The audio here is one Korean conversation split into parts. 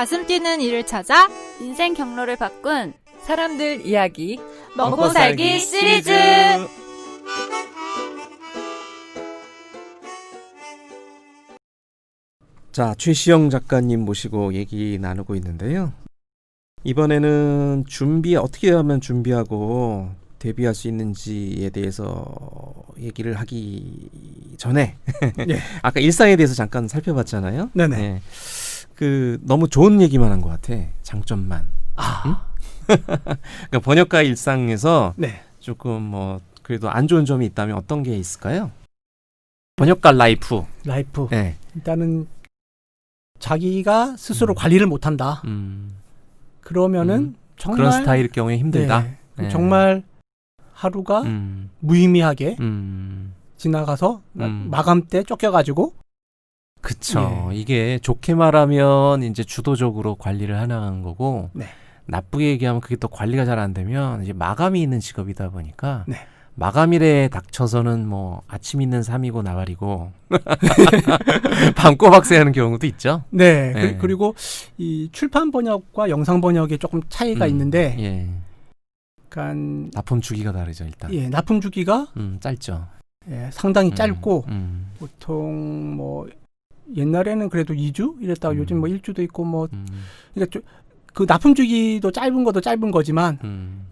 가슴 뛰는 일을 찾아 인생 경로를 바꾼 사람들 이야기 먹고 살기 시리즈. 자, 최시영 작가님 모시고 얘기 나누고 있는데요. 이번에는 어떻게 하면 준비하고 데뷔할 수 있는지에 대해서 얘기를 하기 전에 예. 아까 일상에 대해서 잠깐 살펴봤잖아요. 네네. 예. 너무 좋은 얘기만 한 것 같아. 장점만. 응? 그러니까 번역가 일상에서 네. 조금 그래도 안 좋은 점이 있다면 어떤 게 있을까요? 번역가 라이프. 네. 일단은 자기가 스스로 관리를 못한다. 그러면은 정말 그런 스타일일 경우에 힘들다. 네. 네. 정말 하루가 무의미하게 지나가서 마감 때 쫓겨가지고. 그쵸. 예. 이게 좋게 말하면 이제 주도적으로 관리를 하는 거고, 네. 나쁘게 얘기하면 그게 또 관리가 잘 안 되면 이제 마감이 있는 직업이다 보니까, 네. 마감일에 닥쳐서는 아침 있는 삼이고 나발이고, 밤 꼬박 새하는 경우도 있죠. 네. 네. 그리고 이 출판 번역과 영상 번역에 조금 차이가 있는데, 예. 그러니까 납품 주기가 다르죠, 일단. 예, 납품 주기가 짧죠. 예, 상당히 짧고 음. 보통 옛날에는 그래도 2주 이랬다가 요즘 1주도 있고 그러니까 그 납품 주기도 짧은 것도 짧은 거지만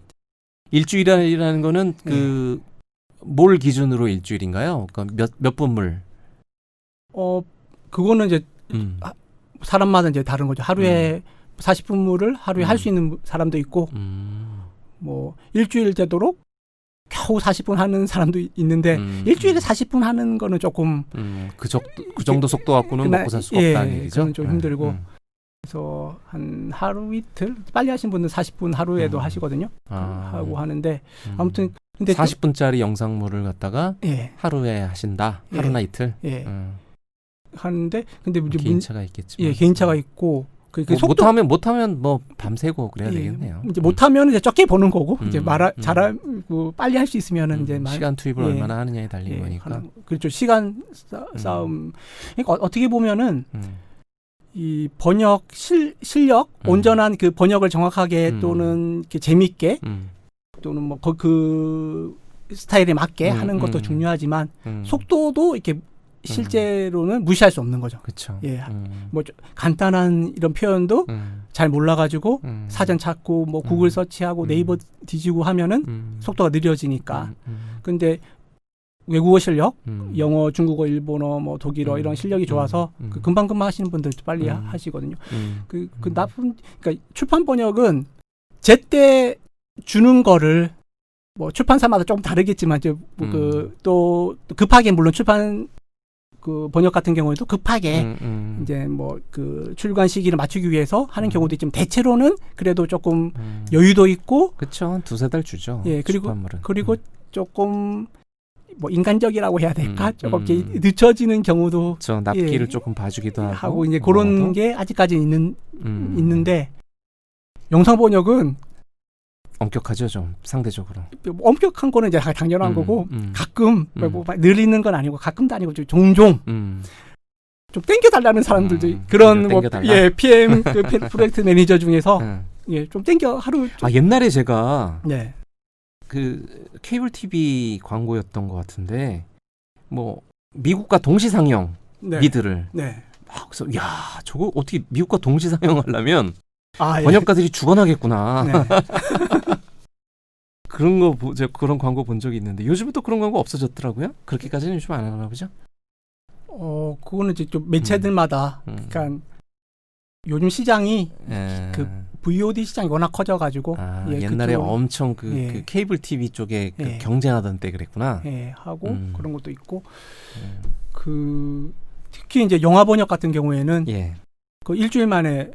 일주일이라는 거는 뭘 기준으로 일주일인가요? 그러니까 몇 분물? 그거는 이제 사람마다 이제 다른 거죠. 하루에 40분물을 하루에 할 수 있는 사람도 있고 일주일 되도록 겨우 40분 하는 사람도 있는데 일주일에 40분 하는 거는 조금 그 정도 속도 갖고는 먹고 살 수가 없다는 얘기죠. 그건 좀 힘들고 그래서 한 하루 이틀 빨리 하신 분은 40분 하루에도 하시거든요. 하고 하는데 아무튼 근데 40분짜리 영상물을 갖다가 예. 하루에 하신다. 예. 하루나 이틀. 예. 하는데 근데 이제 개인차가 있겠지만. 예, 개인차가 있고 못하면 밤새고 그래야 되겠네요. 이제 못하면 이제 적게 보는 거고 이제 잘하고 빨리 할 수 있으면은 이제 시간 투입을 얼마나 하느냐에 달린 거니까. 그렇죠. 시간 싸움. 그러니까 어떻게 보면은 이 번역 실력, 온전한 그 번역을 정확하게 또는 이렇게 재밌게 또는 그 스타일에 맞게 하는 것도 중요하지만 속도도 이렇게 실제로는 무시할 수 없는 거죠. 그렇죠. 예, 간단한 이런 표현도 잘 몰라가지고 사전 찾고 구글 서치하고 네이버 뒤지고 하면은 속도가 느려지니까. 근데 외국어 실력, 영어, 중국어, 일본어, 독일어 이런 실력이 좋아서 금방금방 하시는 분들 빨리 하시거든요. 그러니까 출판 번역은 제때 주는 거를 출판사마다 조금 다르겠지만 또 급하게 물론 출판 그 번역 같은 경우에도 급하게 이제 그 출간 시기를 맞추기 위해서 하는 경우도 있지만 대체로는 그래도 조금 여유도 있고 그렇죠. 두세 달 주죠. 예, 그리고 조금 인간적이라고 해야 될까? 조금 이렇게 늦춰지는 경우도 납기를 조금 봐주기도 하고 이제 그런 게 아직까지 있는데 영상 번역은 엄격하죠, 좀 상대적으로. 엄격한 거는 이제 당연한 거고 가끔 늘 있는 건 아니고 가끔도 아니고 종종 좀 땡겨달라는 사람들도 그런 PM 그 프로젝트 매니저 중에서 좀 땡겨 하루. 옛날에 제가 네. 그 케이블 TV 광고였던 것 같은데 미국과 동시 상영 미드를. 네. 그래서 저거 어떻게 미국과 동시 상영하려면 예. 번역가들이 죽어나겠구나. 네. 그런 광고 본 적이 있는데 요즘은 또 그런 광고 없어졌더라고요. 그렇게까지는 요즘 안 하나 보죠? 그거는 이제 좀 매체들마다 그러니까 요즘 시장이 그 VOD 시장이 워낙 커져가지고 옛날에 엄청 그 케이블 TV 쪽에 경쟁하던 때 그랬구나. 하고 그런 것도 있고 특히 이제 영화 번역 같은 경우에는 그 일주일 만에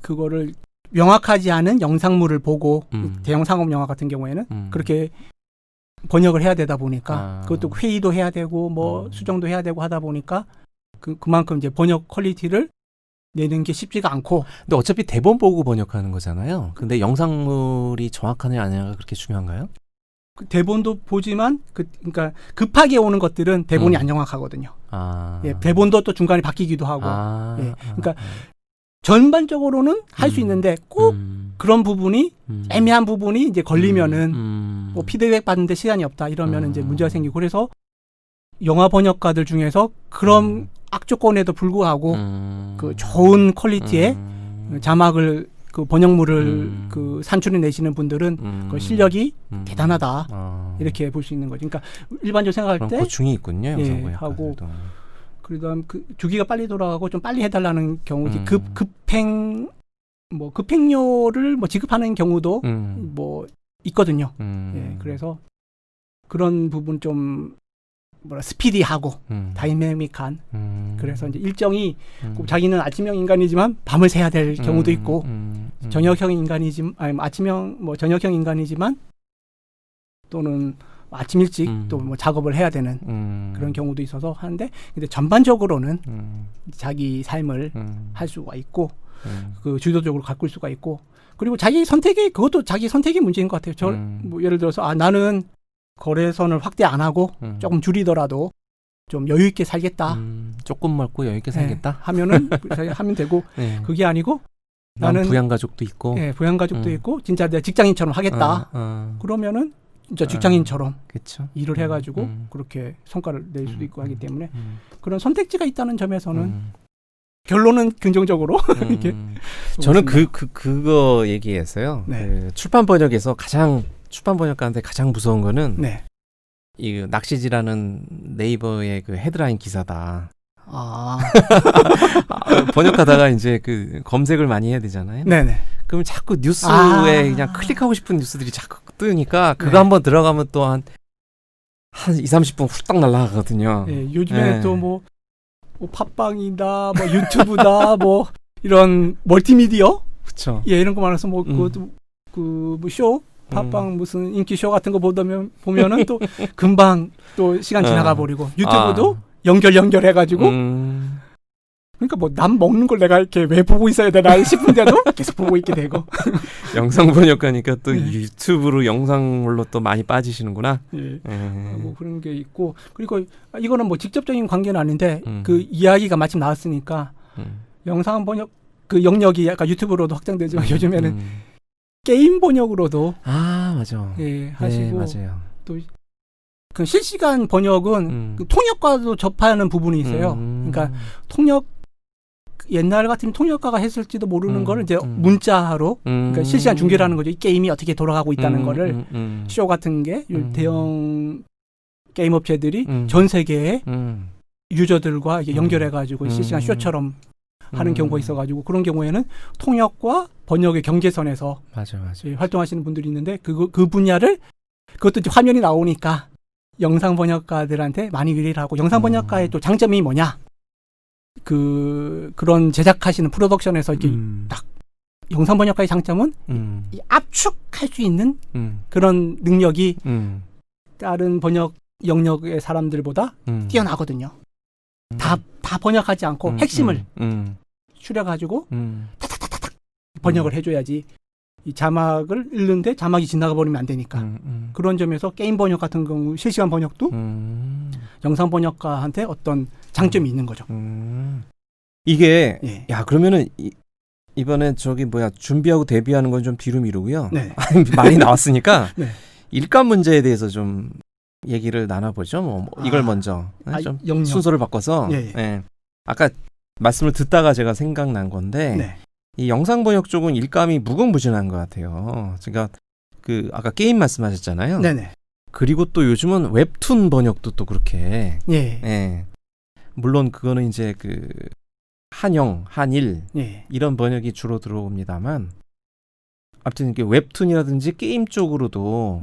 그거를 명확하지 않은 영상물을 보고 대형 상업 영화 같은 경우에는 그렇게 번역을 해야 되다 보니까 그것도 회의도 해야 되고 수정도 해야 되고 하다 보니까 그만큼 이제 번역 퀄리티를 내는 게 쉽지가 않고. 근데 어차피 대본 보고 번역하는 거잖아요. 근데 영상물이 정확하냐 아니냐가 그렇게 중요한가요? 대본도 보지만 그러니까 급하게 오는 것들은 대본이 안 정확하거든요. 대본도 또 중간에 바뀌기도 하고. 그러니까 전반적으로는 할 수 있는데 꼭 그런 부분이 애매한 부분이 이제 걸리면은 뭐 피드백 받는데 시간이 없다 이러면 이제 문제가 생기고 그래서 영화 번역가들 중에서 그런 악조건에도 불구하고 그 좋은 퀄리티의 자막을 그 번역물을 그 산출해 내시는 분들은 그 실력이 대단하다 이렇게 볼 수 있는 거죠. 그러니까 일반적으로 생각할 그런 때 고충이 있군요. 예, 하고 그다음 그 주기가 빨리 돌아가고 좀 빨리 해달라는 경우 급행료를 뭐 지급하는 경우도 뭐 있거든요. 예, 그래서 그런 부분 좀 스피디하고 다이내믹한 그래서 이제 일정이 꼭 자기는 아침형 인간이지만 밤을 새야 될 경우도 있고 저녁형 인간이지만 아니 아침형 뭐 저녁형 인간이지만 또는 아침 일찍 또 뭐 작업을 해야 되는 그런 경우도 있어서 하는데 근데 전반적으로는 자기 삶을 할 수가 있고 그 주도적으로 가꿀 수가 있고 그리고 자기 선택이 그것도 자기 선택의 문제인 것 같아요. 저 뭐 예를 들어서 나는 거래선을 확대 안 하고 조금 줄이더라도 좀 여유 있게 살겠다. 조금 멀고 여유 있게 살겠다. 하면은 하면 되고 그게 아니고 나는 부양가족도 있고 부양가족도 있고 진짜 내 직장인처럼 하겠다. 그러면은 진짜 직장인처럼 그쵸. 일을 해가지고 그렇게 성과를 낼 수도 있고 하기 때문에 그런 선택지가 있다는 점에서는 결론은 긍정적으로 이렇게 저는 그거 얘기했어요. 그 출판 번역에서 출판 번역가한테 가장 무서운 거는 이 낚시질하는 네이버의 그 헤드라인 기사다. 번역하다가 이제 그 검색을 많이 해야 되잖아요. 네네. 그럼 자꾸 뉴스에 그냥 클릭하고 싶은 뉴스들이 자꾸 뜨니까 그거 한번 들어가면 또 한 20-30분 훌딱 날아가거든요. 네, 요즘에 또 뭐 팟빵이다, 뭐 유튜브다, 뭐 이런 멀티미디어, 그렇죠. 예, 이런 거 많아서 뭐 뭐 쇼, 팟빵 무슨 인기 쇼 같은 거 보면은 또 금방 또 시간 지나가 버리고 유튜브도 연결해가지고. 그러니까 뭐 남 먹는 걸 내가 이렇게 왜 보고 있어야 되나 싶은데도 계속 보고 있게 되고. 영상 번역가니까 또 유튜브로 영상물로 또 많이 빠지시는구나. 예. 뭐 그런 게 있고 그리고 이거는 뭐 직접적인 관계는 아닌데 그 이야기가 마침 나왔으니까 영상 번역 그 영역이 약간 유튜브로도 확장되지만 요즘에는 게임 번역으로도 맞아. 예, 하시고 맞아요. 또 그 실시간 번역은 그 통역과도 접하는 부분이 있어요. 그러니까 통역 옛날 같으면 통역가가 했을지도 모르는 거를 이제 문자로 그러니까 실시간 중계를 하는 거죠. 이 게임이 어떻게 돌아가고 있다는 거를 쇼 같은 게 대형 게임 업체들이 전 세계의 유저들과 이게 연결해가지고 실시간 쇼처럼 하는 경우가 있어가지고 그런 경우에는 통역과 번역의 경계선에서 맞아. 활동하시는 분들이 있는데 그 분야를 그것도 이제 화면이 나오니까 영상 번역가들한테 많이 의뢰를 하고 영상 번역가의 또 장점이 뭐냐? 그런 제작하시는 프로덕션에서 이렇게 딱 영상 번역가의 장점은 이 압축할 수 있는 그런 능력이 다른 번역 영역의 사람들보다 뛰어나거든요. 다 번역하지 않고 핵심을 추려가지고 타타타타닥 번역을 해줘야지 이 자막을 읽는데 자막이 지나가 버리면 안 되니까 그런 점에서 게임 번역 같은 경우 실시간 번역도 영상 번역가한테 어떤 장점이 있는 거죠. 이게 야 그러면은 이번에 준비하고 데뷔하는 건 좀 뒤로 미루고요. 많이 나왔으니까 일감 문제에 대해서 좀 얘기를 나눠보죠. 뭐 이걸 먼저 좀 순서를 바꿔서 아까 말씀을 듣다가 제가 생각난 건데 이 영상 번역 쪽은 일감이 무궁무진한 것 같아요. 그러니까 그 아까 게임 말씀하셨잖아요. 그리고 또 요즘은 웹툰 번역도 또 그렇게. 물론 그거는 이제 그 한영, 한일 이런 번역이 주로 들어옵니다만, 아무튼 이게 웹툰이라든지 게임 쪽으로도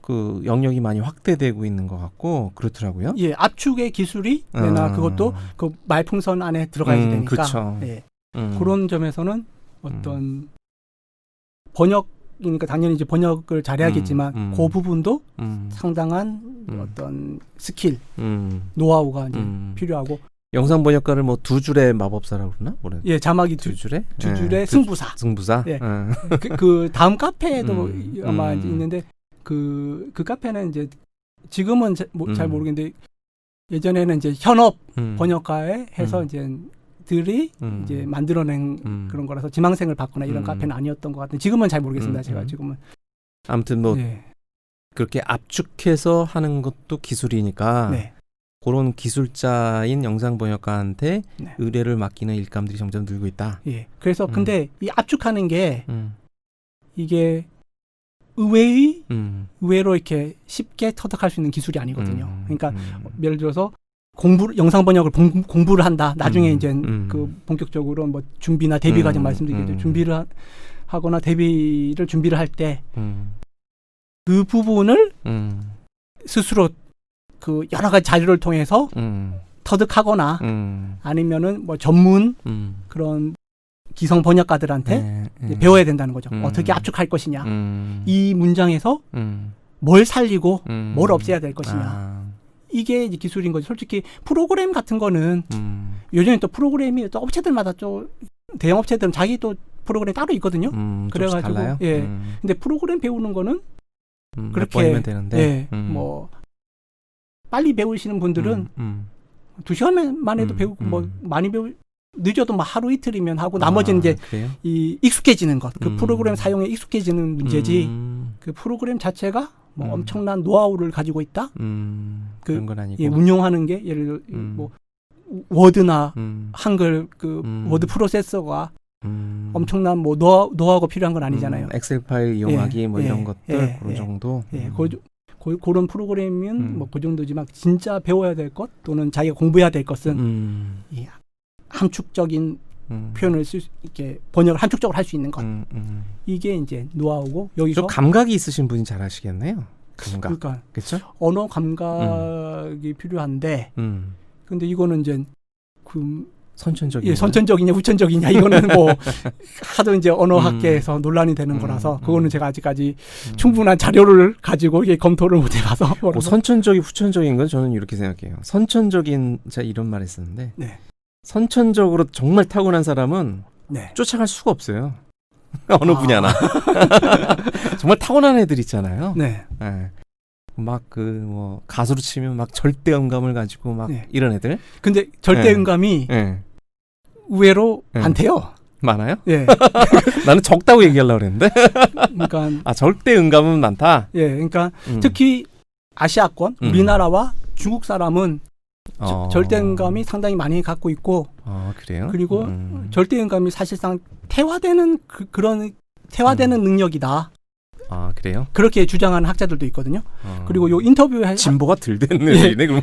그 영역이 많이 확대되고 있는 것 같고 그렇더라고요. 압축의 기술이 그것도 그 말풍선 안에 들어가야 되니까. 그렇죠. 그런 점에서는 어떤 번역이니까 당연히 이제 번역을 잘해야겠지만 그 부분도 상당한 어떤 스킬, 노하우가 이제 필요하고. 영상 번역가를 뭐 두 줄의 마법사라고 그러나? 자막이 두 줄의 승부사. 승부사. 그 다음 카페에도 아마 있는데 그 카페는 이제 지금은 잘 모르겠는데 예전에는 이제 현업 번역가에 해서 이제 기자들이 이제 만들어낸 그런 거라서 지망생을 받거나 이런 카페는 아니었던 것 같은데 지금은 잘 모르겠습니다. 제가 지금은 아무튼 뭐 그렇게 압축해서 하는 것도 기술이니까 그런 기술자인 영상번역가한테 의뢰를 맡기는 일감들이 점점 늘고 있다. 예. 그래서 근데 이 압축하는 게 이게 의외로 이렇게 쉽게 터득할 수 있는 기술이 아니거든요. 그러니까 예를 들어서 영상 번역을 공부를 한다. 나중에 이제 그 본격적으로 뭐 준비나 대비 과정 말씀드리겠죠. 준비를 하거나 대비를 준비를 할 때 그 부분을 스스로 그 여러 가지 자료를 통해서 터득하거나 아니면은 뭐 전문 그런 기성 번역가들한테 배워야 된다는 거죠. 어떻게 압축할 것이냐. 이 문장에서 뭘 살리고 뭘 없애야 될 것이냐. 이게 이제 기술인 거죠. 솔직히 프로그램 같은 거는 요즘에 또 프로그램이 또 업체들마다 또 대형 업체들은 자기 또 프로그램 따로 있거든요. 그래가지고 달라요? 근데 프로그램 배우는 거는 그렇게 번이면 되는데 뭐 빨리 배우시는 분들은 2시간 만에도 배우고 뭐 많이 늦어도 뭐 하루 이틀이면 하고 나머지는 이제 그래요? 이 익숙해지는 것, 그 프로그램 사용에 익숙해지는 문제지. 그 프로그램 자체가 뭐 엄청난 노하우를 가지고 있다. 그런 건 아니고. 운용하는 게 예를 들어 뭐 워드나 한글 그 워드 프로세서가 엄청난 뭐 노하우가 필요한 건 아니잖아요. 엑셀 파일 이용하기 뭐 이런 것들 그런 정도. 그런 프로그램은 뭐 그 정도지만 진짜 배워야 될 것 또는 자기가 공부해야 될 것은 이 함축적인 표현을 이렇게 번역을 함축적으로 할 수 있는 것. 이게 이제 노하우고 여기서 좀 감각이 있으신 분이 잘 하시겠네요. 감각. 그러니까 그렇죠? 언어 감각이 필요한데 근데 이거는 이제 그 선천적인 선천적이냐 후천적이냐 이거는 뭐 하도 이제 언어학계에서 논란이 되는 거라서 그거는 제가 아직까지 충분한 자료를 가지고 이게 검토를 못 해봐서 선천적인 후천적인 건 저는 이렇게 생각해요. 선천적인 제가 이런 말 했었는데 선천적으로 정말 타고난 사람은 쫓아갈 수가 없어요. 어느 분야나 정말 타고난 애들 있잖아요. 막 그 뭐 가수로 치면 막 절대음감을 가지고 막 이런 애들. 근데 절대음감이 의외로 많대요. 많아요? 예. 나는 적다고 얘기하려고 그랬는데. 그러니까 절대음감은 많다. 예. 그러니까 특히 아시아권 우리나라와 중국 사람은 절대음감이 상당히 많이 갖고 있고. 그래요? 그리고 절대음감이 사실상 태화되는 그런 태화되는 능력이다. 그래요? 그렇게 주장하는 학자들도 있거든요. 그리고 요 인터뷰에 진보가 덜 됐네. 네. 그럼.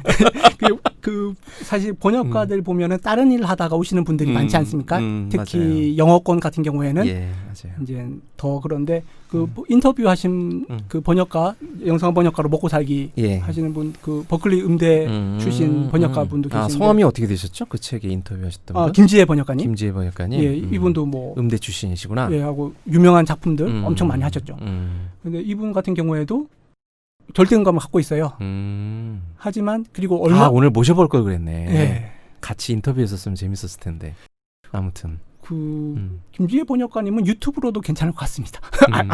그 사실 번역가들 보면은 다른 일을 하다가 오시는 분들이 많지 않습니까? 특히 맞아요. 영어권 같은 경우에는 맞아요. 이제 더 그런데 그 인터뷰하신 그 번역가 영상 번역가로 먹고 살기 하시는 분 그 버클리 음대 출신 번역가 분도 계신데 성함이 어떻게 되셨죠? 그 책에 인터뷰하셨던 분? 김지혜 번역가님. 김지혜 번역가님. 이분도 뭐 음대 출신이시구나. 하고 유명한 작품들 엄청 많이 하셨죠. 근데 이분 같은 경우에도 절대음감을 갖고 있어요. 하지만 그리고 오늘 모셔볼 걸 그랬네. 같이 인터뷰했었으면 재밌었을 텐데. 아무튼 김지혜 번역가님은 유튜브로도 괜찮을 것 같습니다.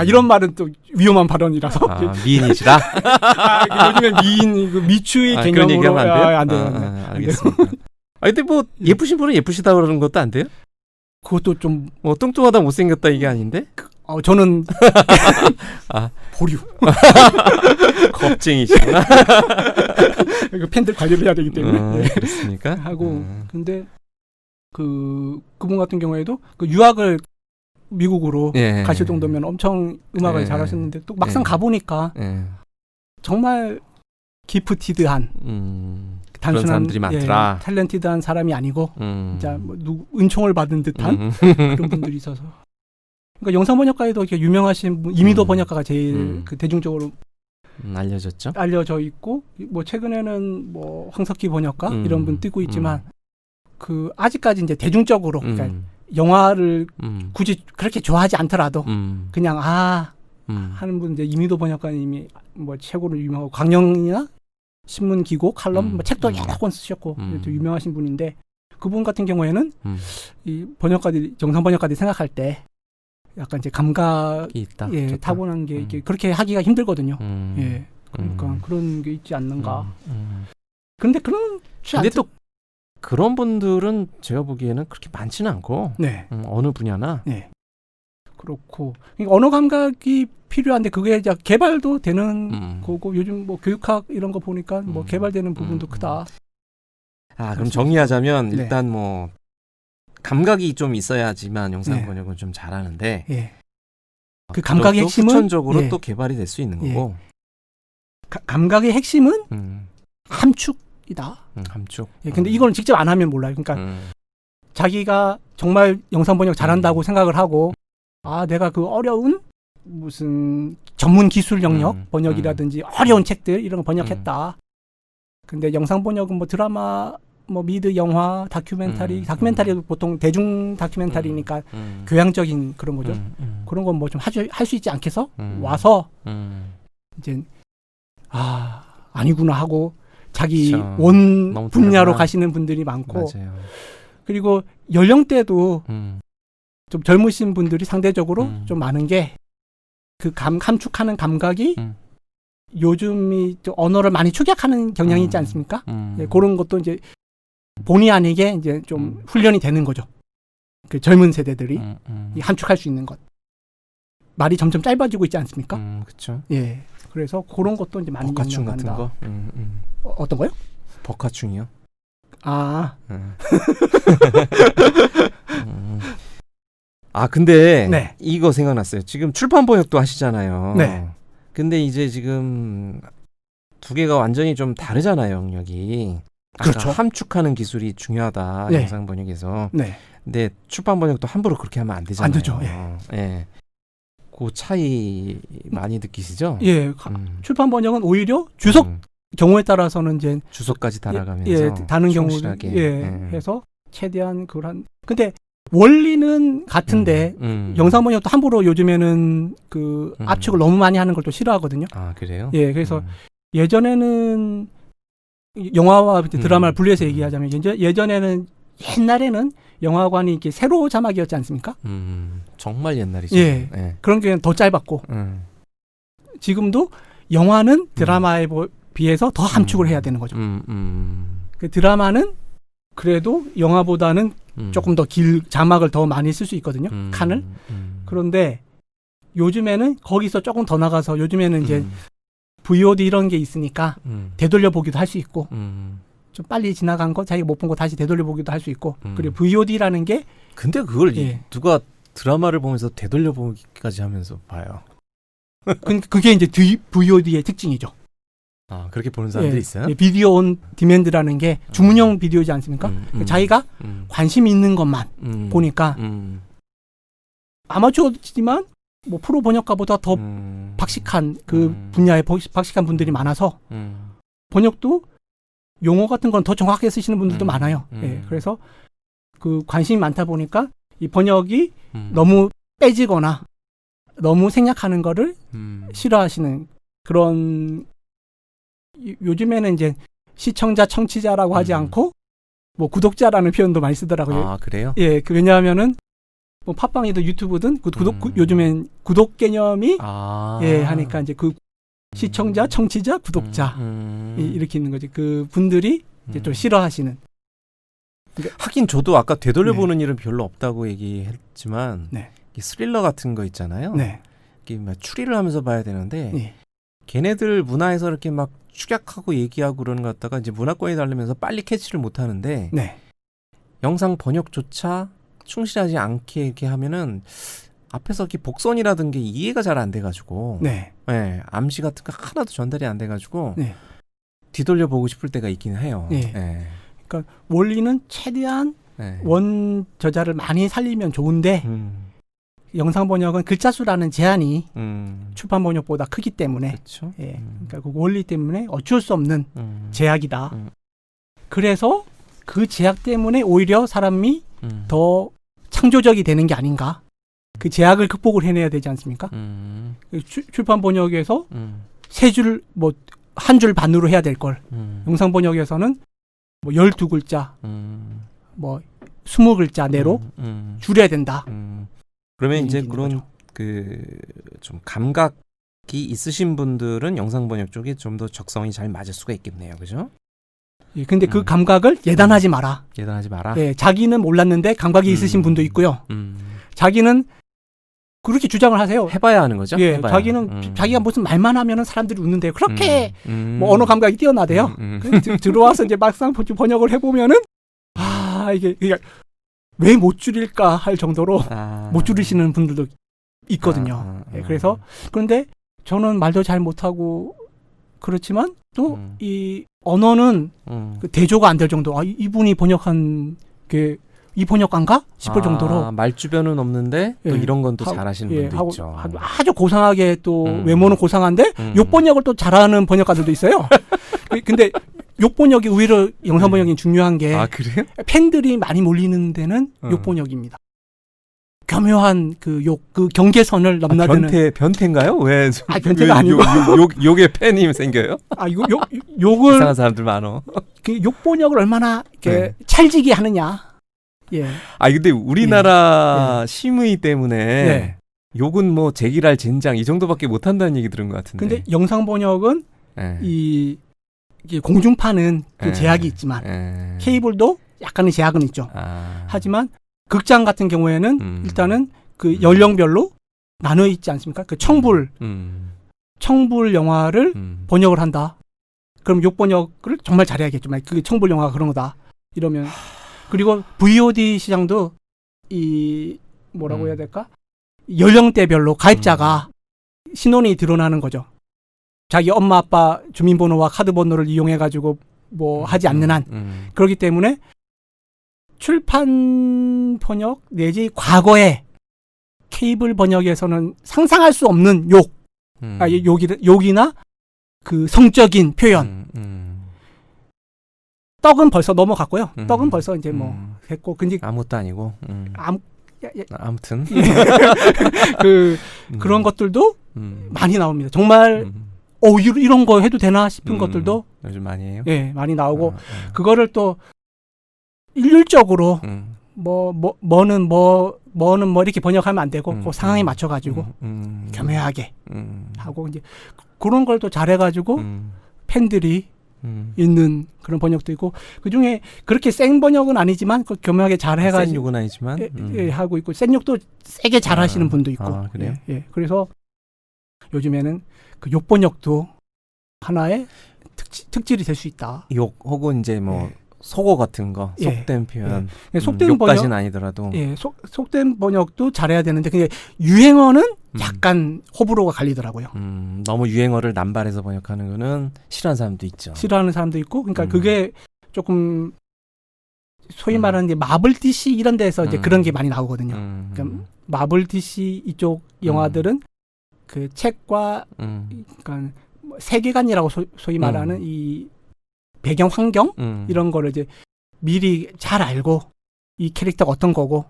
이런 말은 또 위험한 발언이라서. 미인이시라. 요즘에 미추의 개념으로 그런 얘기하면 안 돼요? 안 돼요. 알겠습니다. 근데 뭐 예쁘신 분은 예쁘시다 그러는 것도 안 돼요? 그것도 좀 뭐 뚱뚱하다 못생겼다 이게 아닌데? 저는 보류. 겁쟁이시구나. 팬들 관리를 해야 되기 때문에. 그렇습니까? 하고 근데 그분 같은 경우에도 그 유학을 미국으로 가실 정도면 엄청 음악을 잘하셨는데 또 막상 가보니까 정말 기프티드한 단순한 사람들이 많더라. 탤런티드한 사람이 아니고 진짜 뭐 은총을 받은 듯한 그런 분들이 있어서. 그러니까 영상 번역가에도 이렇게 유명하신 분, 이미도 번역가가 제일 그 대중적으로 알려져 있고 뭐 최근에는 뭐 황석기 번역가 이런 분 뜨고 있지만 그 아직까지 이제 대중적으로 그러니까 영화를 굳이 그렇게 좋아하지 않더라도 그냥 하는 분 이제 이미도 번역가님이 뭐 최고로 유명하고 강령이나 신문 기고 칼럼 뭐 책도 여러 권 쓰셨고 유명하신 분인데 그분 같은 경우에는 이 번역가들이 영상 번역가들이 생각할 때 약간 이제 감각이 있다. 타고난 게 이렇게 그렇게 하기가 힘들거든요. 그러니까 그런 게 있지 않는가. 그런데 근데 또 그런 분들은 제가 보기에는 그렇게 많지는 않고 네. 어느 분야나 네. 그렇고 그러니까 언어 감각이 필요한데 그게 이제 개발도 되는 거고 요즘 뭐 교육학 이런 거 보니까 뭐 개발되는 부분도 크다. 그럼 정리하자면 네. 일단 뭐 감각이 좀 있어야지만 영상 네. 번역은 좀 잘하는데 예. 그 감각의 또 핵심은 후천적으로 예. 또 개발이 될 수 있는 거고 감각의 핵심은 함축이다. 함축. 예, 근데 이걸 직접 안 하면 몰라요. 그러니까 자기가 정말 영상 번역 잘한다고 생각을 하고 내가 그 어려운 무슨 전문 기술 영역 번역이라든지 어려운 책들 이런 거 번역했다. 근데 영상 번역은 뭐 드라마, 뭐 미드 영화, 다큐멘터리도 보통 대중 다큐멘터리니까 교양적인 그런 거죠. 그런 건 뭐 좀 할 수 있지 않겠어? 와서 이제 아니구나 하고 자기 그쵸. 원 너무 분야로 다르구나. 가시는 분들이 많고 맞아요. 그리고 연령대도 좀 젊으신 분들이 상대적으로 좀 많은 게 그 함축하는 감각이 요즘이 좀 언어를 많이 축약하는 경향이 있지 않습니까? 예, 그런 것도 이제 본의 아니게 이제 좀 훈련이 되는 거죠. 그 젊은 세대들이 이 함축할 수 있는 것. 말이 점점 짧아지고 있지 않습니까? 그렇죠. 예. 그래서 그런 것도 이제 많이 버카충 같은 영향한다. 거. 어떤 거요? 버카충이요. 근데 네. 이거 생각났어요. 지금 출판 번역도 하시잖아요. 네. 근데 이제 지금 두 개가 완전히 좀 다르잖아요, 영역이. 그렇죠. 함축하는 기술이 중요하다, 네. 영상 번역에서. 네. 근데 출판 번역도 함부로 그렇게 하면 안 되잖아요. 안 되죠. 예. 그 차이 많이 느끼시죠? 예. 출판 번역은 오히려 주석 경우에 따라서는 이제 주석까지 달아가면서 다른 경우 해서 최대한 근데 원리는 같은데 영상 번역도 함부로 요즘에는 그 압축을 너무 많이 하는 걸 또 싫어하거든요. 그래요? 예, 그래서 예전에는 영화와 드라마를 분리해서 얘기하자면 옛날에는 영화관이 이렇게 세로 자막이었지 않습니까? 정말 옛날이죠. 예. 그런 게 더 짧았고 지금도 영화는 드라마에 비해서 더 함축을 해야 되는 거죠. 그 드라마는 그래도 영화보다는 조금 더 자막을 더 많이 쓸 수 있거든요. 칸을. 그런데 요즘에는 거기서 조금 더 나가서 요즘에는 이제 VOD 이런 게 있으니까 되돌려 보기도 할 수 있고 좀 빨리 지나간 거 자기가 못 본 거 다시 되돌려 보기도 할 수 있고 그리고 VOD라는 게 근데 그걸 누가 드라마를 보면서 되돌려 보기까지 하면서 봐요. 그게 이제 VOD의 특징이죠. 그렇게 보는 사람들이 있어요? 비디오 온 디맨드라는 게 주문형 비디오지 않습니까? 자기가 관심 있는 것만 보니까 아마추어지만 뭐 프로 번역가보다 더 박식한 그 분야에 박식한 분들이 많아서 번역도 용어 같은 건 더 정확하게 쓰시는 분들도 많아요. 예, 그래서 그 관심이 많다 보니까 이 번역이 너무 빼지거나 너무 생략하는 거를 싫어하시는 그런 요즘에는 이제 시청자, 청취자라고 하지 않고 뭐 구독자라는 표현도 많이 쓰더라고요. 그래요? 예, 왜냐하면은 뭐 팟빵이든 유튜브든 요즘엔 구독 개념이 하니까 이제 그 시청자, 청취자, 구독자 이렇게 있는 거지. 그 분들이 이제 좀 싫어하시는. 그러니까 하긴 저도 아까 되돌려보는 일은 별로 없다고 얘기했지만 이 스릴러 같은 거 있잖아요. 이게 막 추리를 하면서 봐야 되는데 걔네들 문화에서 이렇게 막 축약하고 얘기하고 그러는 것 같다가 이제 문화권에 달리면서 빨리 캐치를 못 하는데 영상 번역조차 충실하지 않게 이렇게 하면은 앞에서 이렇게 복선이라든 게 이해가 잘 안 돼가지고 암시 같은 거 하나도 전달이 안 돼가지고 뒤돌려 보고 싶을 때가 있긴 해요. 그러니까 원리는 최대한 원 저자를 많이 살리면 좋은데 영상 번역은 글자 수라는 제한이 출판 번역보다 크기 때문에 그러니까 그 원리 때문에 어쩔 수 없는 제약이다. 그래서 그 제약 때문에 오히려 사람이 더 창조적이 되는 게 아닌가. 그 제약을 극복을 해내야 되지 않습니까? 출판 번역에서 한 줄 반으로 해야 될 걸 영상 번역에서는 뭐 12글자 뭐 20글자 내로 줄여야 된다. 그러면 이제 그런 그 좀 감각이 있으신 분들은 영상 번역 쪽이 좀 더 적성이 잘 맞을 수가 있겠네요. 그죠? 예, 근데 그 감각을 예단하지 마라. 예단하지 마라. 예, 자기는 몰랐는데 감각이 있으신 분도 있고요. 자기는 그렇게 주장을 하세요. 해봐야 하는 거죠? 예, 해봐야. 자기는 자기가 무슨 말만 하면은 사람들이 웃는데요. 그렇게 뭐 언어 감각이 뛰어나대요. 들어와서 이제 막상 번역을 해보면은 이게 왜 못 줄일까 할 정도로 못 줄이시는 분들도 있거든요. 예, 그래서 그런데 저는 말도 잘 못하고 그렇지만 또 이 언어는 그 대조가 안 될 정도. 이분이 번역한 게 이 번역가인가 싶을 정도로 말 주변은 없는데 또 예, 이런 건 또 잘하시는 분도 있죠. 아주 고상하게 또 외모는 고상한데 욕 번역을 또 잘하는 번역가들도 있어요. 근데 욕 번역이 오히려 영상 번역이 중요한 게 그래요? 팬들이 많이 몰리는 데는 욕 번역입니다. 교묘한 그 경계선을 넘나드는 변태인가요? 왜? 변태가 아니고 욕의 팬이 생겨요? 욕을 이상한 사람들 많어. 그 욕 번역을 얼마나 이렇게 찰지게 하느냐. 예. 근데 우리나라 심의 때문에 욕은 뭐 제기랄 젠장 이 정도밖에 못 한다는 얘기 들은 것 같은데. 근데 영상 번역은 이게 공중파는 그 제약이 있지만 케이블도 약간의 제약은 있죠. 하지만 극장 같은 경우에는 일단은 그 연령별로 나눠 있지 않습니까? 그 청불 영화를 번역을 한다. 그럼 욕 번역을 정말 잘해야겠지만 그게 청불 영화가 그런 거다. 이러면 그리고 VOD 시장도 이 뭐라고 해야 될까? 연령대별로 가입자가 신원이 드러나는 거죠. 자기 엄마 아빠 주민번호와 카드번호를 이용해 가지고 뭐 하지 않는 한 그렇기 때문에 출판 번역 내지 과거에 케이블 번역에서는 상상할 수 없는 욕이나 그 성적인 표현. 떡은 벌써 넘어갔고요. 떡은 벌써 이제 뭐 했고, 근데 아무것도 아니고. 아무튼 그런 것들도 많이 나옵니다. 정말 이런 거 해도 되나 싶은 것들도 요즘 많이 해요. 예, 많이 나오고 그거를 또 일률적으로 뭐는 이렇게 번역하면 안 되고 그 상황에 맞춰 가지고 교묘하게 하고 이제 그런 걸 또 잘해 가지고 팬들이 있는 그런 번역도 있고 그중에 그렇게 센 번역은 아니지만 그 교묘하게 잘 해가지고 센 욕은 아니지만 하고 있고 센 욕도 세게 잘 하시는 분도 있고 그래요? 예. 그래서 요즘에는 그 욕 번역도 하나의 특질이 될 수 있다. 욕 혹은 이제 뭐 속어 같은 거 속된 표현 속된 욕까지는 번역 아니더라도 속된 번역도 잘해야 되는데 근데 유행어는 약간 호불호가 갈리더라고요. 너무 유행어를 남발해서 번역하는 거는 싫어하는 사람도 있죠. 싫어하는 사람도 있고 그러니까 그게 조금 소위 말하는 게 마블 DC 이런 데서 이제 그런 게 많이 나오거든요. 그러니까 마블 DC 이쪽 영화들은 그 책과 그러니까 세계관이라고 소위 말하는 이 배경 환경 이런 거를 이제 미리 잘 알고 이 캐릭터가 어떤 거고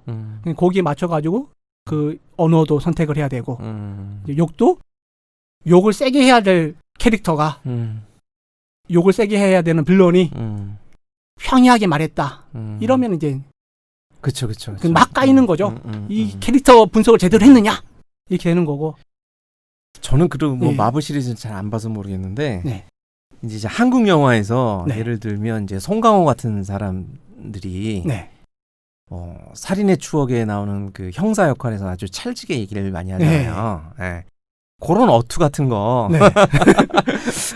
거기에 맞춰 가지고 그 언어도 선택을 해야 되고 욕도 욕을 세게 해야 될 캐릭터가 욕을 세게 해야 되는 빌런이 평이하게 말했다. 이러면 이제 그쵸. 막 까이는 거죠. 이 캐릭터 분석을 제대로 했느냐 이렇게 되는 거고. 저는 그리고 뭐 마블 시리즈는 잘 안 봐서 모르겠는데 이제 한국 영화에서 예를 들면 이제 송강호 같은 사람들이 살인의 추억에 나오는 그 형사 역할에서 아주 찰지게 얘기를 많이 하잖아요. 그런 어투 같은 거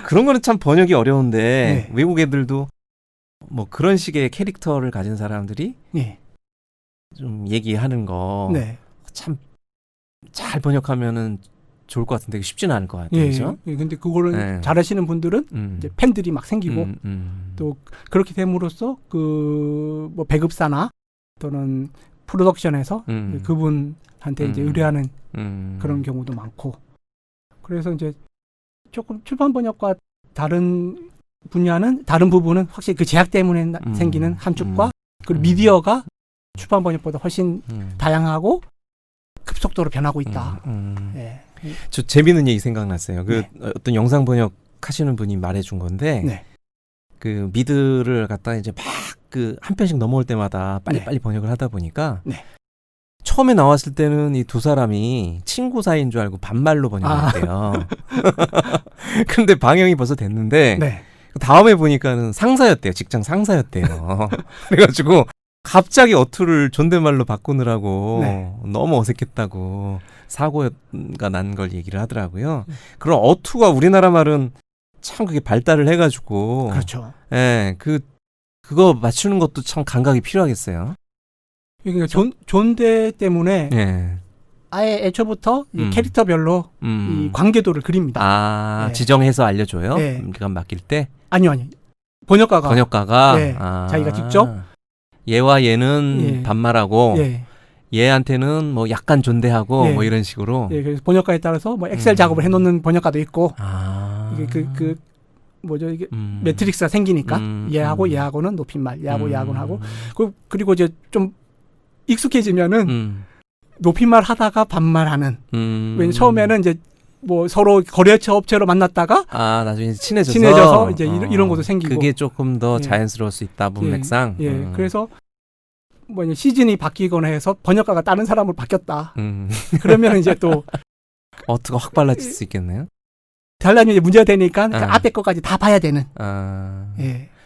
그런 거는 참 번역이 어려운데 외국 애들도 뭐 그런 식의 캐릭터를 가진 사람들이 좀 얘기하는 거 참 잘 번역하면은 좋을 것 같은데 쉽지는 않을 것 같아요. 그렇죠? 근데 그거를 잘하시는 분들은 이제 팬들이 막 생기고 또 그렇게 됨으로써 그 뭐 배급사나 또는 프로덕션에서 그분한테 이제 의뢰하는 그런 경우도 많고 그래서 이제 조금 출판 번역과 다른 부분은 확실히 그 제약 때문에 생기는 함축과 그리고 미디어가 출판 번역보다 훨씬 다양하고 급속도로 변하고 있다. 저 재미있는 얘기 생각났어요. 어떤 영상 번역 하시는 분이 말해준 건데 그 미드를 갖다가 이제 막 그 한 편씩 넘어올 때마다 빨리 번역을 하다 보니까 처음에 나왔을 때는 이 두 사람이 친구 사이인 줄 알고 반말로 번역했대요. 근데 방영이 벌써 됐는데 다음에 보니까는 상사였대요. 직장 상사였대요. 그래가지고 갑자기 어투를 존댓말로 바꾸느라고 너무 어색했다고 사고가 난 걸 얘기를 하더라고요. 그런 어투가 우리나라 말은 참 그게 발달을 해가지고 그렇죠. 예, 그거 맞추는 것도 참 감각이 필요하겠어요. 그러니까 존대 때문에 예. 아예 애초부터 이 캐릭터별로 이 관계도를 그립니다. 지정해서 알려줘요. 네. 기간 맡길 때. 아니요. 번역가가 네. 자기가 직접 얘와 얘는 반말하고 얘한테는 뭐 약간 존대하고 뭐 이런 식으로. 그래서 번역가에 따라서 뭐 엑셀 작업을 해놓는 번역가도 있고 이게 뭐죠 이게 매트릭스가 생기니까 얘하고는 높임말, 얘하고는 하고 그리고 이제 좀 익숙해지면은 높임말 하다가 반말하는. 왜냐면 처음에는 이제 뭐 서로 거래처 업체로 만났다가 나중에 친해져서 이제 이런 것도 생기고. 그게 조금 더 자연스러울 수 있다 문맥상. 그래서 뭐 이제 시즌이 바뀌거나 해서 번역가가 다른 사람으로 바뀌었다. 그러면 이제 또 어투가 확 달라질 수 있겠네요. 달라지면 이제 문제가 되니까 그 앞에 것까지 다 봐야 되는.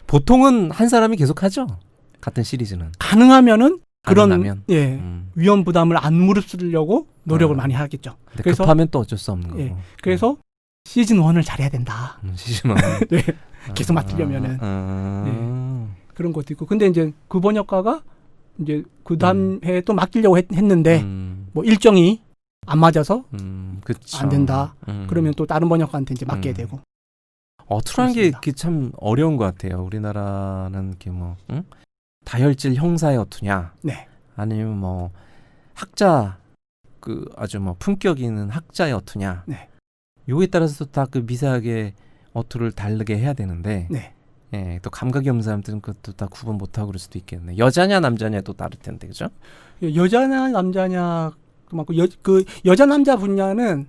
보통은 한 사람이 계속 하죠. 같은 시리즈는. 가능하면은 그런 위험 부담을 안 무릅쓰려고 노력을 많이 하겠죠. 그래서 급하면 또 어쩔 수 없는 거고. 그래서 시즌 1을 잘해야 된다. 시즌 1. 네. 계속 맡으려면은 그런 것도 있고. 근데 이제 그 번역가가 이제 그 다음 해에 또 맡기려고 했는데 뭐 일정이 안 맞아서 안 된다. 그러면 또 다른 번역가한테 이제 맡게 되고. 어투라는 게 참 어려운 것 같아요. 우리나라는 이렇게 뭐 다혈질 형사의 어투냐, 아니면 뭐 학자 아주 뭐 품격 있는 학자의 어투냐, 요에 따라서 다 그 미세하게 어투를 다르게 해야 되는데, 또 감각이 없는 사람들은 그것도 다 구분 못하고 그럴 수도 있겠네. 여자냐 남자냐도 다를 텐데, 그죠? 여자냐 남자냐 많고 여자 남자 분야는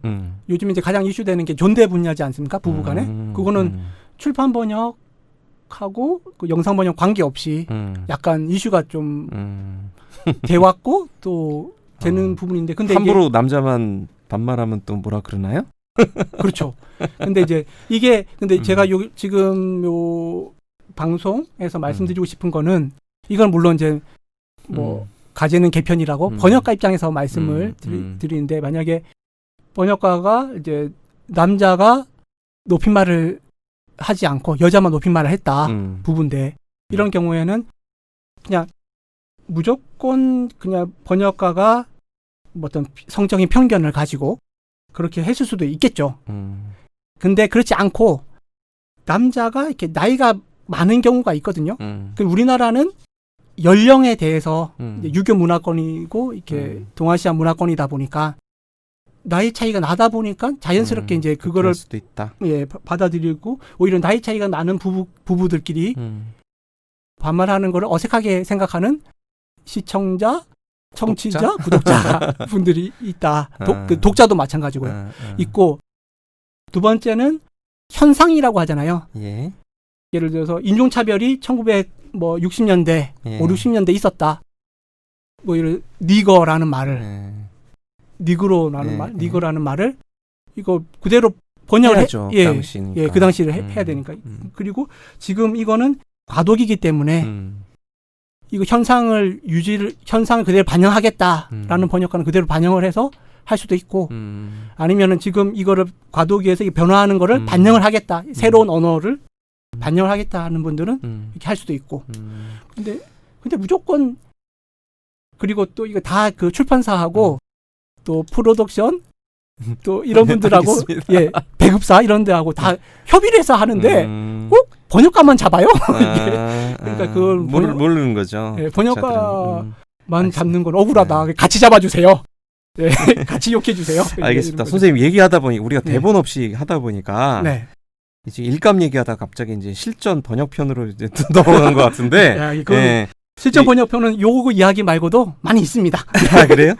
요즘 이제 가장 이슈되는 게 존대 분야지 않습니까? 부부간에 그거는 출판 번역하고 그 영상 번역 관계 없이 약간 이슈가 좀 돼왔고 또 되는 부분인데 근데 함부로 남자만 반말하면 또 뭐라 그러나요? 그렇죠. 근데 이제 이게 근데 제가 지금 요 방송에서 말씀드리고 싶은 거는 이건 물론 이제 뭐 가제는 개편이라고 번역가 입장에서 말씀을 드리는데 만약에 번역가가 이제 남자가 높임말을 하지 않고 여자만 높임말을 했다 부부인데 이런 경우에는 그냥 무조건 그냥 번역가가 뭐 어떤 성적인 편견을 가지고 그렇게 했을 수도 있겠죠. 근데 그렇지 않고 남자가 이렇게 나이가 많은 경우가 있거든요. 우리나라는 연령에 대해서 이제 유교 문화권이고 이렇게 동아시아 문화권이다 보니까 나이 차이가 나다 보니까 자연스럽게 이제 그거를 수도 있다. 받아들이고 오히려 나이 차이가 나는 부부들끼리 반말하는 거를 어색하게 생각하는 시청자, 청취자, 구독자 분들이 있다. 그 독자도 마찬가지고요. 있고 두 번째는 현상이라고 하잖아요. 예를 들어서 인종차별이 1960년대, 5, 60년대 있었다. 뭐 이런 니거라는 말을 니그로라는 말, 니거라는 말을 이거 그대로 번역을 해야죠. 그 당시를 해야 되니까. 그리고 지금 이거는 과도기이기 때문에 이거 현상을 그대로 반영하겠다라는 번역가는 그대로 반영을 해서 할 수도 있고 아니면은 지금 이거를 과도기에서 변화하는 거를 반영을 하겠다. 새로운 언어를 반영을 하겠다 하는 분들은 이렇게 할 수도 있고. 근데 무조건 그리고 또 이거 다 그 출판사하고 또 프로덕션 또 이런 분들하고 배급사 이런 데하고 다 협의를 해서 하는데 꼭 번역가만 잡아요. 그러니까 그걸 모르는 거죠. 번역가만 잡는 건 억울하다. 같이 잡아주세요. 같이 욕해주세요. 알겠습니다. 선생님 얘기하다 보니 우리가 대본 없이 하다 보니까 이제 일감 얘기하다 갑자기 이제 실전 번역편으로 이제 넘어간 것 같은데. 실전 번역편은 요거 이야기 말고도 많이 있습니다. 그래요?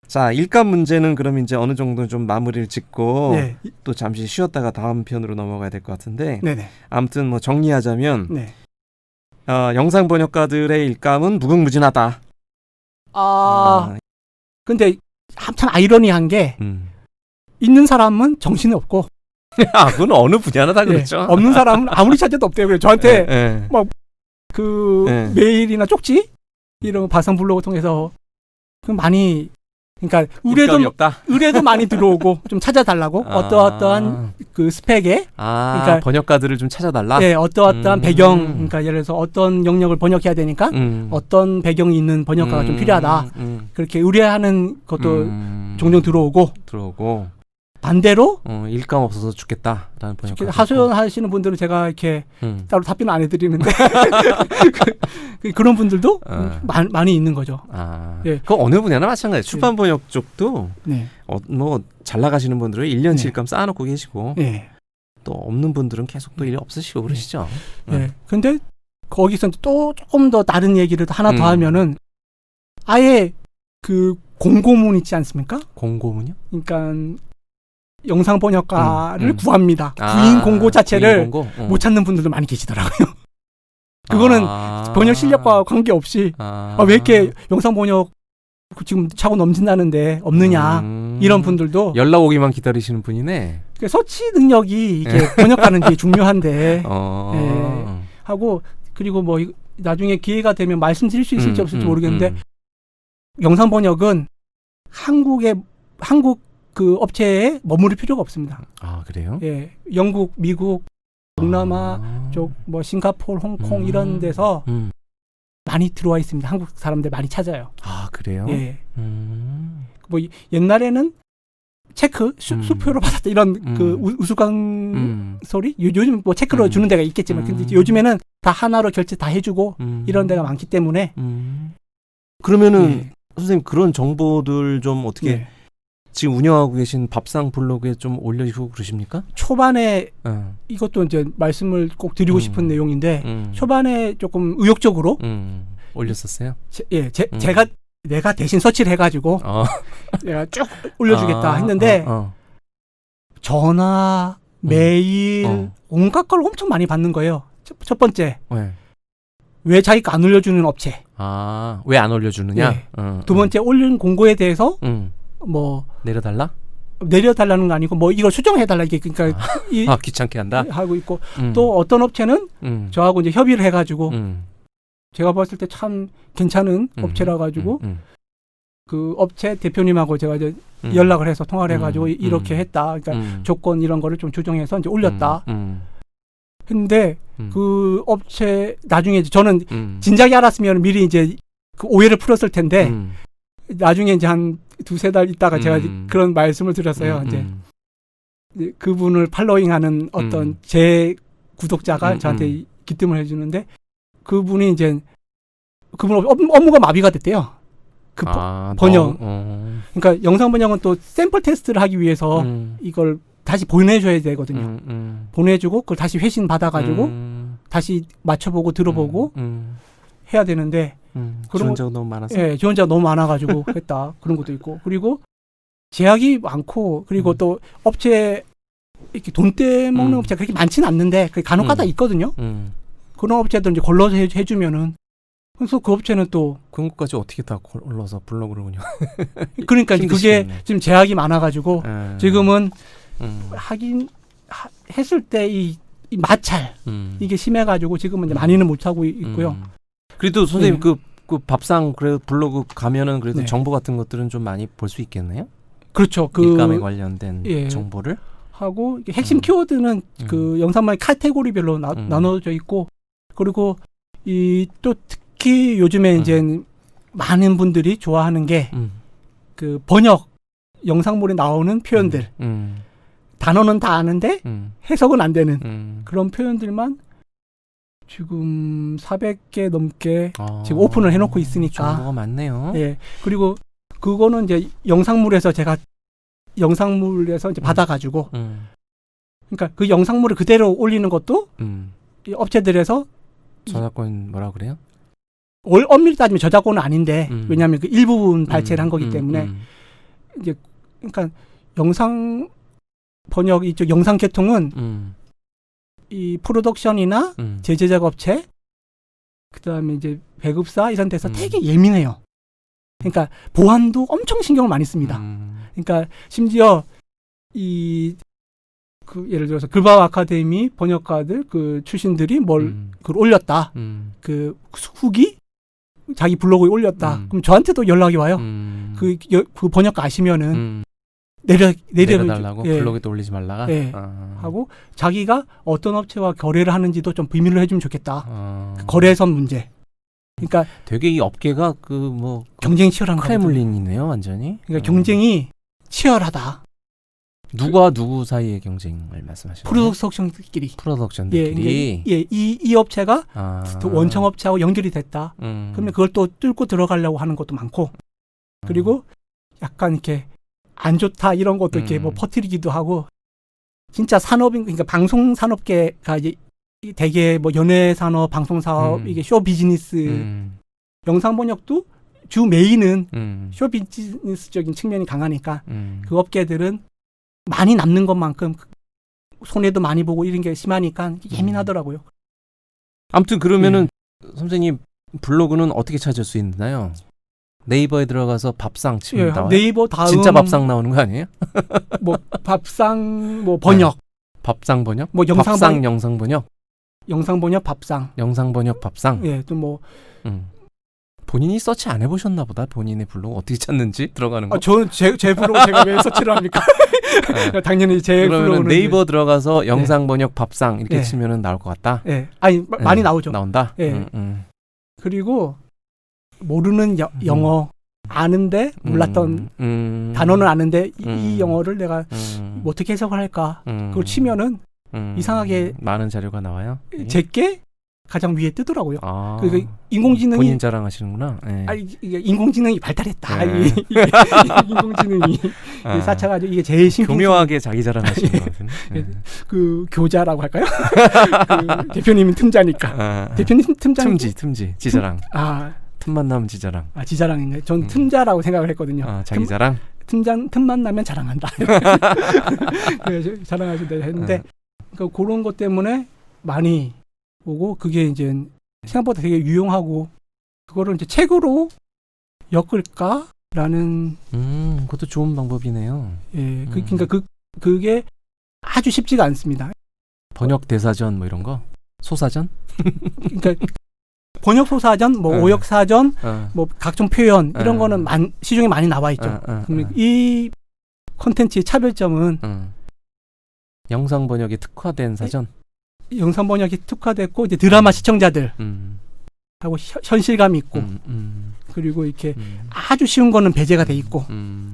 자, 일감 문제는 그럼 이제 어느 정도 좀 마무리를 짓고 또 잠시 쉬었다가 다음 편으로 넘어가야 될 것 같은데. 아무튼 뭐 정리하자면 영상 번역가들의 일감은 무궁무진하다. 근데 참 아이러니한 게 있는 사람은 정신이 없고 아, 그건 어느 분야나 다 그렇죠. 예, 없는 사람은 아무리 찾아도 없대요. 그래서 저한테 예. 예. 메일이나 쪽지 이런 바상 블로그 통해서 그 많이 그러니까 입감이 없다. 의뢰도 많이 들어오고 좀 찾아달라고 어떠한 그 스펙에 그러니까 번역가들을 좀 찾아달라. 네, 어떠한 배경 그러니까 예를 들어서 어떤 영역을 번역해야 되니까 어떤 배경이 있는 번역가가 좀 필요하다. 그렇게 의뢰하는 것도 종종 들어오고 반대로 일감 없어서 죽겠다라는 번역가. 하소연하시는 분들은 제가 이렇게 따로 답변 안 해드리는데 그런 분들도 많이 있는 거죠. 예. 그 어느 분야나 마찬가지예요. 출판 번역 쪽도 네. 뭐 잘 나가시는 분들은 1년치 일감 쌓아놓고 계시고 또 없는 분들은 계속 또 일 없으시고 그러시죠. 네. 근데 거기서 또 조금 더 다른 얘기를 하나 더 하면은 아예 그 공고문 있지 않습니까? 공고문이요? 그러니까 영상 번역가를 구합니다. 구인 공고 자체를 구인 공고? 못 찾는 분들도 많이 계시더라고요. 그거는 번역 실력과 관계없이 왜 이렇게 영상 번역 지금 차고 넘친다는데 없느냐 이런 분들도 연락 오기만 기다리시는 분이네. 서치 능력이 이게 번역가는 되게 중요한데 네. 하고 그리고 뭐 나중에 기회가 되면 말씀드릴 수 있을지 없을지 모르겠는데 영상 번역은 한국 그 업체에 머무를 필요가 없습니다. 아, 그래요? 예, 영국, 미국, 동남아 쪽, 뭐 싱가포르, 홍콩 이런 데서 많이 들어와 있습니다. 한국 사람들 많이 찾아요. 아, 그래요? 예. 뭐 옛날에는 체크 수표로 받았다 이런 그 우스꽝 소리 요즘 뭐 체크로 주는 데가 있겠지만 근데 요즘에는 다 하나로 결제 다 해주고 이런 데가 많기 때문에 그러면은 선생님 그런 정보들 좀 어떻게 지금 운영하고 계신 밥상 블로그에 좀 올려주고 그러십니까? 초반에 이것도 이제 말씀을 꼭 드리고 싶은 내용인데 초반에 조금 의욕적으로 올렸었어요. 내가 대신 서치를 해가지고 내가 쭉 올려주겠다 했는데 전화, 메일, 온갖 걸 엄청 많이 받는 거예요. 첫 번째 왜 자기가 안 올려주는 업체? 왜 안 올려주느냐? 두 번째 올린 공고에 대해서 뭐 내려달라는 거 아니고 뭐 이걸 수정해달라 이게 그러니까 귀찮게 한다 하고 있고 또 어떤 업체는 저하고 이제 협의를 해가지고 제가 봤을 때 참 괜찮은 업체라 가지고 그 업체 대표님하고 제가 이제 연락을 해서 통화를 해가지고 이렇게 했다. 그러니까 조건 이런 거를 좀 조정해서 이제 올렸다. 근데 그 업체 나중에 저는 진작에 알았으면 미리 이제 그 오해를 풀었을 텐데 나중에 이제 한 두세 달 있다가 제가 그런 말씀을 드렸어요. 이제 그분을 팔로잉하는 어떤 제 구독자가 저한테 기뜸을 해주는데 그분이 이제 그분 업무가 마비가 됐대요. 그 번역. 그러니까 영상 번역은 또 샘플 테스트를 하기 위해서 이걸 다시 보내줘야 되거든요. 보내주고 그걸 다시 회신 받아가지고 다시 맞춰보고 들어보고 해야 되는데 지원자가 너무 많아서. 예, 지원자가 너무 많아가지고 했다. 그런 것도 있고 그리고 제약이 많고 그리고 또 업체 이렇게 돈 떼먹는 업체가 그렇게 많지는 않는데 간혹가다 있거든요. 그런 업체들 이제 걸러서 해주면은 그래서 그 업체는 또 그런 것까지 어떻게 다 걸러서 블로그를 그냥 그러니까 그게 지금 제약이 많아가지고 지금은 했을 때 이 마찰 이게 심해가지고 지금은 이제 많이는 못 하고 있고요. 그래도 선생님 그 밥상 그래도 블로그 가면은 그래도 정보 같은 것들은 좀 많이 볼 수 있겠네요. 그렇죠. 일감에 관련된 정보를 하고 핵심 키워드는 그 영상만의 카테고리별로 나눠져 있고 그리고 이 또 특히 요즘에 이제 많은 분들이 좋아하는 게 그 번역 영상물에 나오는 표현들 단어는 다 아는데 해석은 안 되는 그런 표현들만 지금 400개 넘게 지금 오픈을 해놓고 있으니까 정보가 많네요. 예. 그리고 그거는 이제 영상물에서 제가 이제 받아가지고 그러니까 그 영상물을 그대로 올리는 것도 이 업체들에서 저작권 뭐라 그래요? 엄밀히 따지면 저작권은 아닌데 왜냐하면 그 일부분 발췌를 한 거기 때문에 이제 그러니까 영상 번역 이쪽 영상 계통은 이 프로덕션이나 제작 업체 그다음에 이제 배급사 이런 데서 되게 예민해요. 그러니까 보안도 엄청 신경을 많이 씁니다. 그러니까 심지어 이 그 예를 들어서 글바와 아카데미 번역가들 그 출신들이 뭘 그걸 올렸다. 그 후기 자기 블로그에 올렸다. 그럼 저한테도 연락이 와요. 그 번역가 아시면은 내려달라고 예. 블로그에 또 올리지 말라가 예. 하고 자기가 어떤 업체와 거래를 하는지도 좀 비밀로 해주면 좋겠다. 그 거래선 문제. 그러니까 되게 이 업계가 그 뭐 경쟁이 치열한 크레물린이네요, 완전히. 그러니까 경쟁이 치열하다. 누가 누구 사이의 경쟁을 말씀하시는 거예요? 프로덕션들끼리. 예, 이 업체가 원청 업체하고 연결이 됐다. 그러면 그걸 또 뚫고 들어가려고 하는 것도 많고, 그리고 약간 이렇게 안 좋다 이런 것도 이렇게 뭐 퍼뜨리기도 하고, 진짜 산업인 그러니까 방송 산업계가 이제 되게 뭐 연예 산업, 방송 사업, 이게 쇼 비즈니스, 영상 번역도 주 메인은 쇼 비즈니스적인 측면이 강하니까 그 업계들은 많이 남는 것만큼 손해도 많이 보고 이런 게 심하니까 예민하더라고요. 아무튼 그러면은 선생님 블로그는 어떻게 찾을 수 있나요? 네이버에 들어가서 밥상 치면 나와요? 네이버 다음 진짜 밥상 나오는 거 아니에요? 뭐 밥상 뭐 번역, 밥상 번역, 뭐 영상 밥상 번역, 영상 번역, 영상 번역 밥상, 영상 번역 밥상. 예, 또 뭐 본인이 서치 안 해보셨나 보다. 본인의 블로그 어떻게 찾는지 들어가는 거. 저는 제 블로그 제가 왜 서치를 합니까? 당연히 제 블로그는 네이버 들어가서 영상 번역 밥상 이렇게 치면은 나올 것 같다. 예, 아니 많이 나오죠. 나온다. 예. 그리고 모르는 영어 아는데 몰랐던 단어는 아는데 이 영어를 내가 뭐 어떻게 해석을 할까? 그걸 치면은 이상하게 많은 자료가 나와요. 제게 가장 위에 뜨더라고요. 아, 그러니까 인공지능이 본인 자랑하시는구나. 네. 아니 이게 인공지능이 발달했다. 이게 인공지능이 쌓쳐가지고 이게 제일 신경 교묘하게 자기 자랑하시는 것 같은데. 그 교자라고 할까요? 그 대표님은 틈자니까. 대표님 틈자. 틈지 지자랑. 틈만 나면 지자랑. 지자랑인가요? 전 틈자라고 생각을 했거든요. 자기 자랑. 틈만 나면 자랑한다. 그래서 자랑하신다 했는데 그러니까 그런 것 때문에 많이 보고 그게 이제 생각보다 되게 유용하고 그거를 이제 책으로 엮을까라는 그것도 좋은 방법이네요. 예, 그러니까 그게 아주 쉽지가 않습니다. 번역 대사전 뭐 이런 거, 소사전? 그러니까 번역 소사전, 뭐 오역 사전, 뭐 각종 표현 이런 거는 시중에 많이 나와 있죠. 이 콘텐츠의 차별점은 영상 번역에 특화된 사전. 영상 번역이 특화됐고 이제 드라마 시청자들 하고 현실감 있고 그리고 이렇게 아주 쉬운 거는 배제가 돼 있고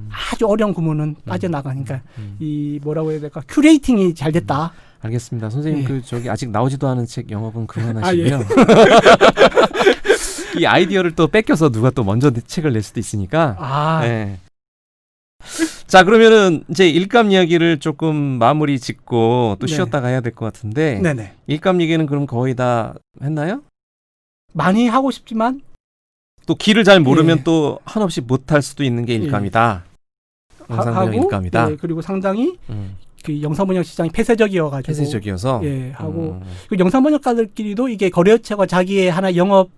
아주 어려운 구문은 빠져나가니까 이 뭐라고 해야 될까 큐레이팅이 잘 됐다. 알겠습니다. 선생님 그 저기 아직 나오지도 않은 책 영업은 그만하시고요. 이 아이디어를 또 뺏겨서 누가 또 먼저 책을 낼 수도 있으니까. 네. 자, 그러면은 이제 일감 이야기를 조금 마무리 짓고 또 쉬었다가 해야 될 것 같은데. 네네. 일감 얘기는 그럼 거의 다 했나요? 많이 하고 싶지만 또 길을 잘 모르면 또 한없이 못할 수도 있는 게 일감이다. 영상 번역 일감이다. 그리고 상당히 그 영상 번역 시장이 폐쇄적이어가지고. 폐쇄적이어서. 예, 하고 그 영상 번역가들끼리도 이게 거래처가 자기의 하나 영업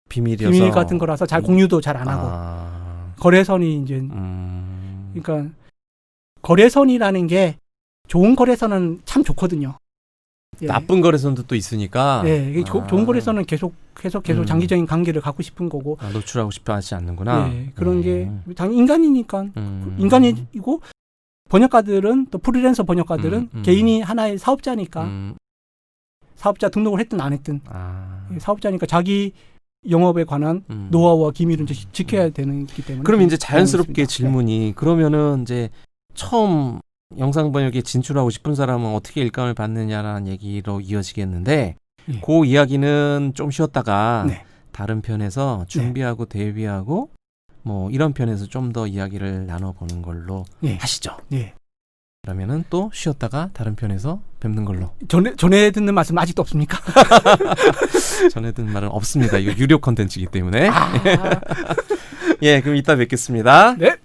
비밀 같은 거라서 잘 공유도 잘 안 하고. 거래선이 이제 그러니까 거래선이라는 게 좋은 거래선은 참 좋거든요. 예. 나쁜 거래선도 또 있으니까. 네, 좋은 거래선은 계속 장기적인 관계를 갖고 싶은 거고. 노출하고 싶어 하지 않는구나. 네, 그런 게 당연히 인간이니까 인간이고 번역가들은 또 프리랜서 번역가들은 개인이 하나의 사업자니까 사업자 등록을 했든 안 했든 사업자니까 자기 영업에 관한 노하우와 기밀은 지켜야 되기 때문에. 그럼 이제 자연스럽게 질문이 그러면은 이제 처음 영상 번역에 진출하고 싶은 사람은 어떻게 일감을 받느냐라는 얘기로 이어지겠는데 그 이야기는 좀 쉬었다가 다른 편에서 준비하고 대비하고 뭐 이런 편에서 좀 더 이야기를 나눠보는 걸로 하시죠. 그러면은 또 쉬었다가 다른 편에서 뵙는 걸로. 전에 듣는 말씀 아직도 없습니까? 전에 듣는 말은 없습니다. 이거 유료 콘텐츠이기 때문에. 예, 그럼 이따 뵙겠습니다. 네.